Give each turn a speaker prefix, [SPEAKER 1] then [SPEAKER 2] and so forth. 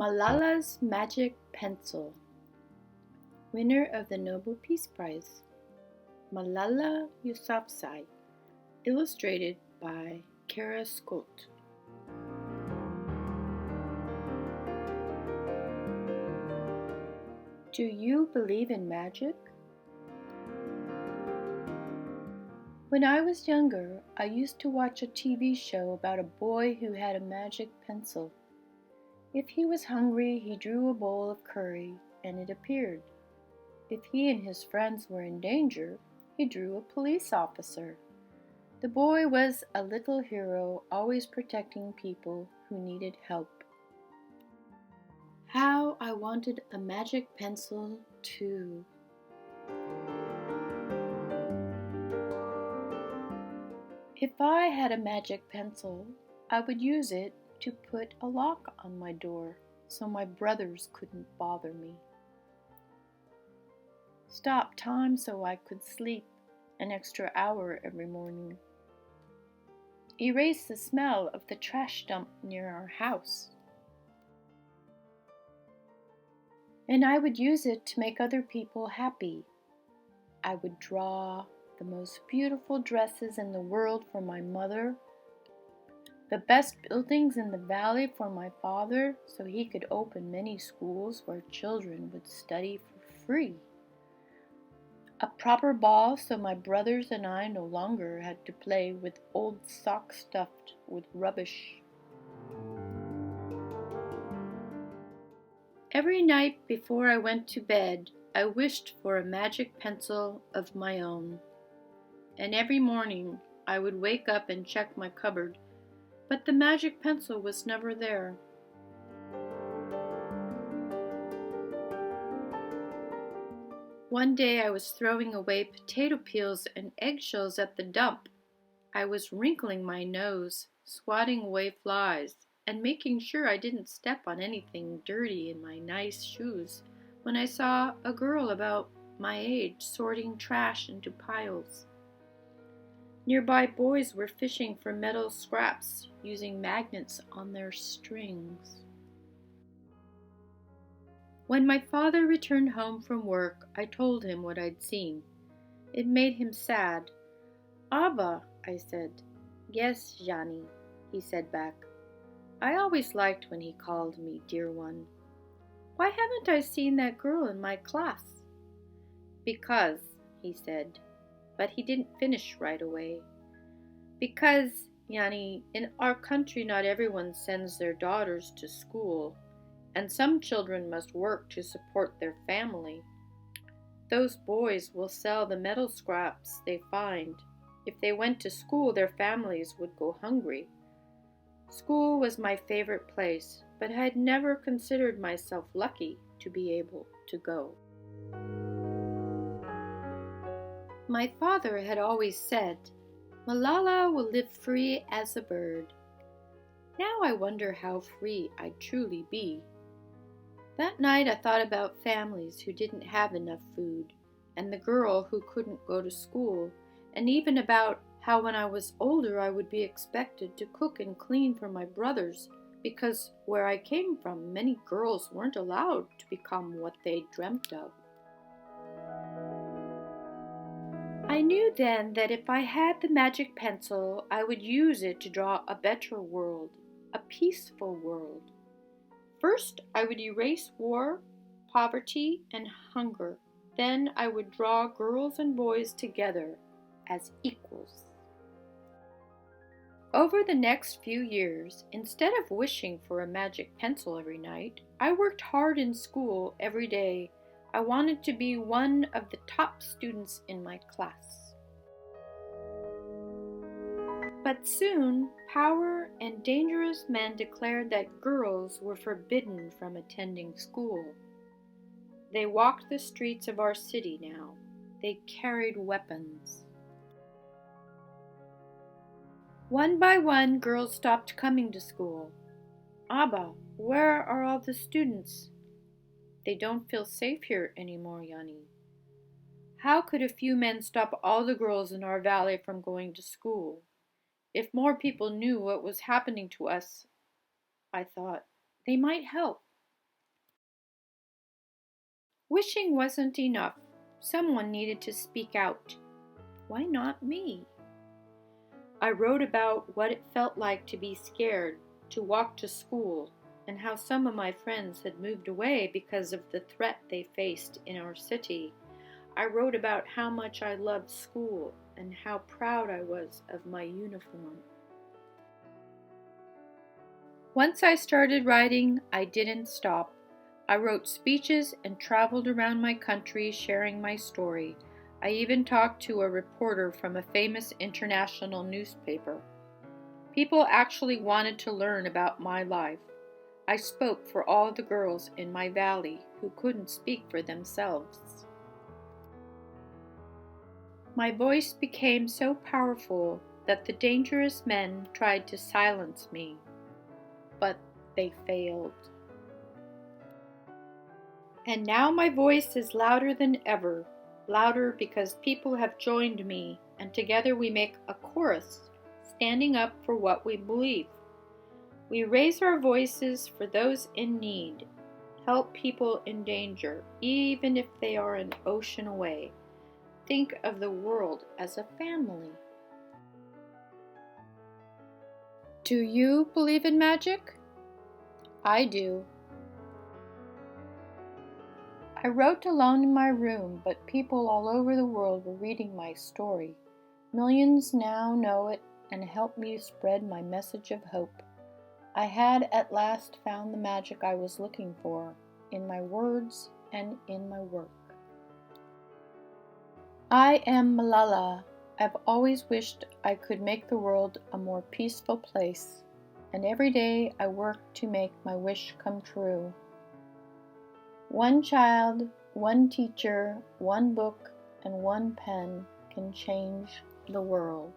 [SPEAKER 1] Malala's Magic Pencil, winner of the Nobel Peace Prize, Malala Yousafzai, illustrated by Kara Scott. Do you believe in magic? When I was younger, I used to watch a TV show about a boy who had a magic pencil. If he was hungry, he drew a bowl of curry, and it appeared. If he and his friends were in danger, he drew a police officer. The boy was a little hero, always protecting people who needed help. How I wanted a magic pencil too. If I had a magic pencil, I would use it to put a lock on my door so my brothers couldn't bother me. Stop time so I could sleep an extra hour every morning. Erase the smell of the trash dump near our house. And I would use it to make other people happy. I would draw the most beautiful dresses in the world for my mother, the best buildings in the valley for my father so he could open many schools where children would study for free, a proper ball so my brothers and I no longer had to play with old socks stuffed with rubbish. Every night before I went to bed, I wished for a magic pencil of my own. And every morning I would wake up and check my cupboard, but the magic pencil was never there. One day I was throwing away potato peels and eggshells at the dump. I was wrinkling my nose, swatting away flies, and making sure I didn't step on anything dirty in my nice shoes when I saw a girl about my age sorting trash into piles. Nearby boys were fishing for metal scraps using magnets on their strings. When my father returned home from work, I told him what I'd seen. It made him sad. "Abba," I said. "Yes, Johnny," he said back. I always liked when he called me dear one. "Why haven't I seen that girl in my class?" "Because," he said, but he didn't finish right away. "Because, Yanni, in our country not everyone sends their daughters to school, and some children must work to support their family. Those boys will sell the metal scraps they find. If they went to school, their families would go hungry. School was my favorite place, but I had never considered myself lucky to be able to go." My father had always said, "Malala will live free as a bird." Now I wonder how free I'd truly be. That night I thought about families who didn't have enough food, and the girl who couldn't go to school, and even about how when I was older I would be expected to cook and clean for my brothers, because where I came from, many girls weren't allowed to become what they dreamt of. I knew then that if I had the magic pencil, I would use it to draw a better world, a peaceful world. First, I would erase war, poverty, and hunger. Then I would draw girls and boys together as equals. Over the next few years, instead of wishing for a magic pencil every night, I worked hard in school every day. I wanted to be one of the top students in my class. But soon, power and dangerous men declared that girls were forbidden from attending school. They walked the streets of our city now. They carried weapons. One by one, girls stopped coming to school. "Abba, where are all the students?" "They don't feel safe here anymore, Yanni." How could a few men stop all the girls in our valley from going to school? If more people knew what was happening to us, I thought, they might help. Wishing wasn't enough. Someone needed to speak out. Why not me? I wrote about what it felt like to be scared, to walk to school, and how some of my friends had moved away because of the threat they faced in our city. I wrote about how much I loved school and how proud I was of my uniform. Once I started writing, I didn't stop. I wrote speeches and traveled around my country sharing my story. I even talked to a reporter from a famous international newspaper. People actually wanted to learn about my life. I spoke for all the girls in my valley who couldn't speak for themselves. My voice became so powerful that the dangerous men tried to silence me, but they failed. And now my voice is louder than ever, louder because people have joined me, and together we make a chorus, standing up for what we believe. We raise our voices for those in need, help people in danger, even if they are an ocean away. Think of the world as a family. Do you believe in magic? I do. I wrote alone in my room, but people all over the world were reading my story. Millions now know it and help me spread my message of hope. I had at last found the magic I was looking for, in my words and in my work. I am Malala. I've always wished I could make the world a more peaceful place, and every day I work to make my wish come true. One child, one teacher, one book, and one pen can change the world.